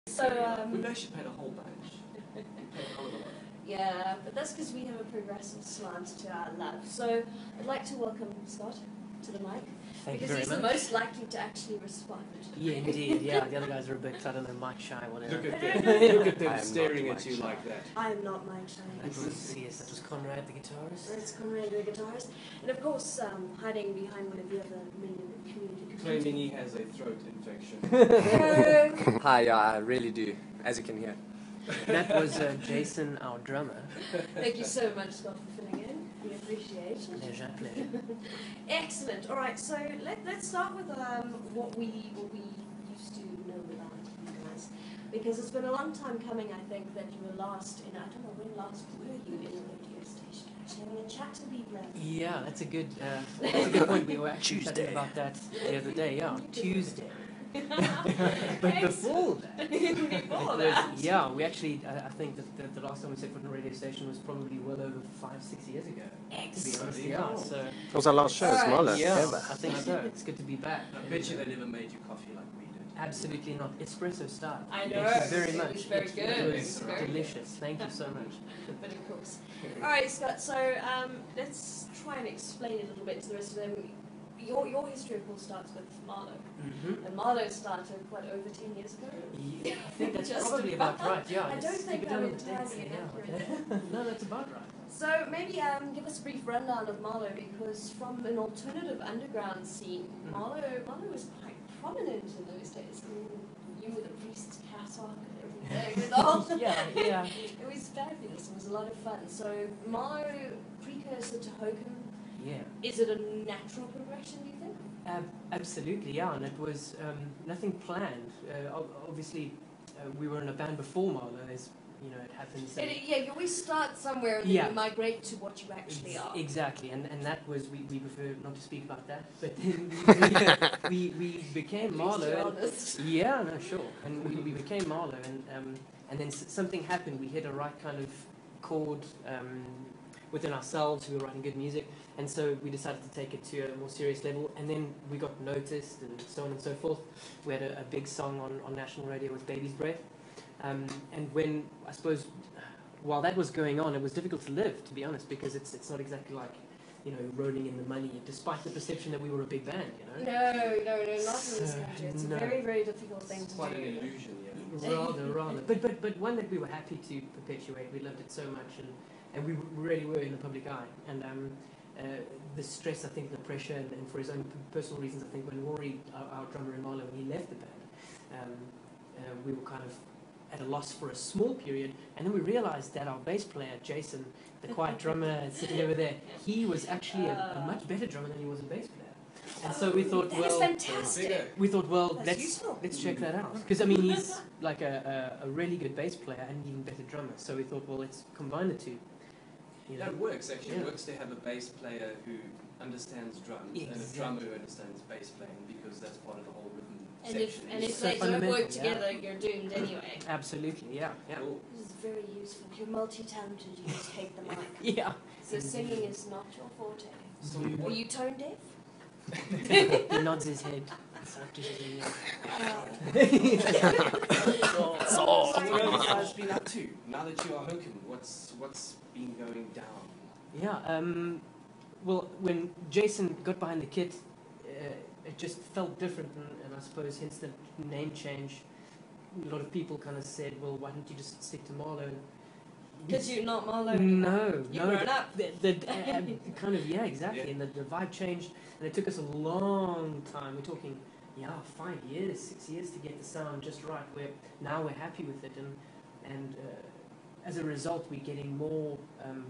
So, we've actually paid a whole bunch. We paid a whole lot. yeah, but that's because we have a progressive slant to our love. So, I'd like to welcome Scott to the mic. Thank you because very he's much. the most likely to actually respond. Yeah, indeed. Yeah, the other guys are a bit, I don't know, mic shy, whatever. Look at them, look at them I am staring not at you mic shy. like that. I am not mic shy. That was Conrad, the guitarist. That's Conrad, the guitarist. And of course, hiding behind one of the other million community Claiming he has a throat infection. Hi, yeah, I really do, as you can hear. That was Jason, our drummer. Thank you so much, Scott, for filling in. We appreciate it. Pleasure, pleasure. Excellent. All right, so let's start with what we used to know about you guys, because it's been a long time coming. I think that you were last in, I don't know when last were you in a radio station, actually having a chat to people. Yeah, that's a good point. We were actually chatting about that the other day. Yeah, Tuesday. But before that, yeah, we actually, I think that the last time we set foot in a radio station was probably well over 5-6 years ago. Excellent. To be honest, yeah. So It was our last show, Smaller. yeah, I think so. It's good to be back. I bet you they never made you coffee like we did. Absolutely not. Espresso style. I know. Thank you very It much. was very good. It It was was very delicious. Thank you so much. But of course. All right, Scott. So let's try and explain a little bit to the rest of them. Your history, of course, starts with Marlowe. Mm-hmm. And Marlowe started, what, over 10 years ago? Yeah, I think that's Just probably about right. Yeah, I don't think I'm entirely inaccurate. No, that's about right. So maybe give us a brief rundown of Marlowe, because from an alternative underground scene, Marlowe was quite prominent in those days. I mean, you were the priest's cassock and everything. With all yeah. It was fabulous. It was a lot of fun. So Marlowe, precursor to HOKUM. Yeah. Is it a natural progression, do you think? Absolutely, yeah, and it was nothing planned. Obviously, we were in a band before Marlowe, as you know, it happens. Yeah, you always start somewhere and then you migrate to what you actually are. Exactly, and that was, we prefer not to speak about that, but then we became Marlowe. Yeah, no, sure. And we became Marlowe, and then something happened. We hit a right kind of chord within ourselves. We were writing good music, and so we decided to take it to a more serious level, and then we got noticed and so on and so forth. We had a big song on national radio with Baby's Breath, and when, I suppose, while that was going on, it was difficult to live, to be honest, because it's not exactly like, you know, rolling in the money, despite the perception that we were a big band, you know? No, not in this country. It's a very, very difficult thing to do. Quite an illusion, yeah. Rather. But one that we were happy to perpetuate. We loved it so much, and we really were in the public eye. And the stress, I think, the pressure, and for his own personal reasons, I think when Rory, our drummer in Marlowe, when he left the band, we were kind of at a loss for a small period, and then we realized that our bass player, Jason, the quiet drummer sitting over there, he was actually a much better drummer than he was a bass player. And so we thought, that's fantastic. We thought, well, That's let's check that out. Because, I mean, he's like a really good bass player and an even better drummer. So we thought, well, let's combine the two. You know? That works, actually. It works to have a bass player who understands drums and a drummer who understands bass playing, because that's part of the whole rhythm section. And if So they don't work fundamental, together, you're doomed anyway. Absolutely, yeah. Cool. This is very useful. You're multi-talented. You just take the mic. Yeah. So singing is not your forte. So Were you tone deaf? He nods his head. So what have you guys been up to now that you are HOKUM? What's been going down? Yeah, well, when Jason got behind the kit, it just felt different, and I suppose hence the name change. A lot of people kind of said, well, why don't you just stick to Marlowe? Because you're not Marlowe. No. You've grown up. Kind of, yeah, exactly. Yeah. And the vibe changed, and it took us a long time. We're talking, 5 years, 6 years to get the sound just right. Now we're happy with it, and as a result, we're getting more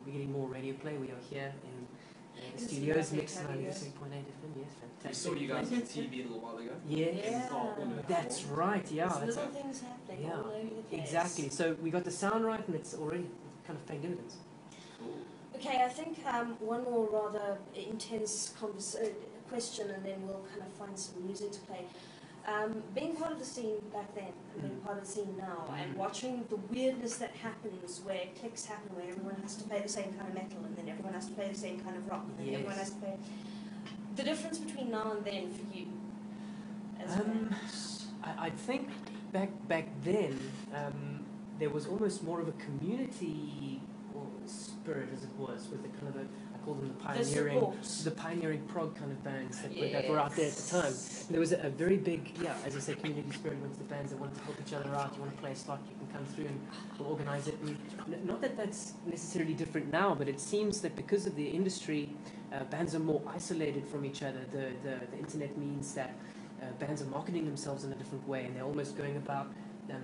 radio play. We are here in the studios, mixed 93.8 FM. Yes, fantastic. We saw you guys on TV a little while ago. Yeah. That's right. Yeah, There's little things happening all over the place. Exactly. So we got the sound right, and it's already kind of paying dividends. Cool. Okay, I think one more rather intense question, and then we'll kind of find some music to play. Being part of the scene back then, and being part of the scene now, and watching the weirdness that happens where clicks happen, where everyone has to play the same kind of metal, and then everyone has to play the same kind of rock, and then everyone has to play... The difference between now and then for you as a band? I think back then, there was almost more of a community or spirit, as it was, with the kind of I call them the pioneering prog kind of bands that were out there at the time. There was a very big, as I say, community spirit with the bands that wanted to help each other out. You want to play a slot, you can come through and we'll organise it. And not that that's necessarily different now, but it seems that because of the industry, bands are more isolated from each other. The internet means that bands are marketing themselves in a different way, and they're almost going about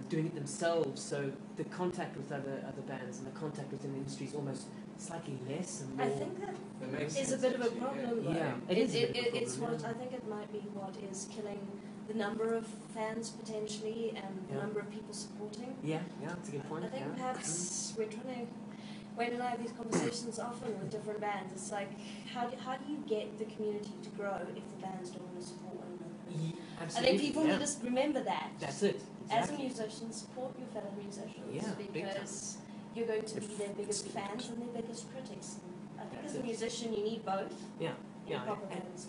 doing it themselves. So the contact with other bands and the contact within the industry is almost slightly less and more. I think that is a bit of a problem. Yeah, it's what I think it might be what is killing the number of fans potentially and the number of people supporting. Yeah, that's a good point. I think perhaps we're trying to. Wayne and I have these conversations often with different bands. It's like, how do you get the community to grow if the bands don't want to support one another? Absolutely. I think people need to remember that. That's it. Exactly. As a musician, support your fellow musicians because you're going to be their biggest fans and their biggest critics. I think as a musician, you need both. Yeah.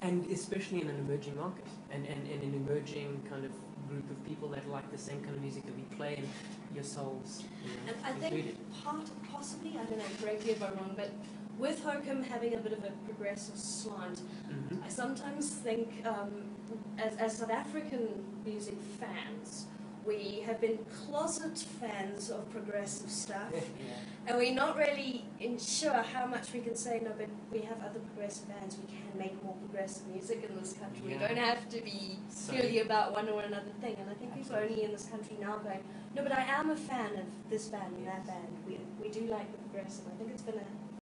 And especially in an emerging market and an emerging kind of group of people that like the same kind of music that we play, and yourselves and I think possibly, I don't know, correct me if I'm wrong, but with HOKUM having a bit of a progressive slant, I sometimes think as South African music fans, we have been closet fans of progressive stuff, and we're not really sure how much we can say, no, but we have other progressive bands, we can make more progressive music in this country. We don't have to be purely about one or another thing. And I think people are only in this country now going, no, but I am a fan of this band and that band. We do like the progressive. I think it's been a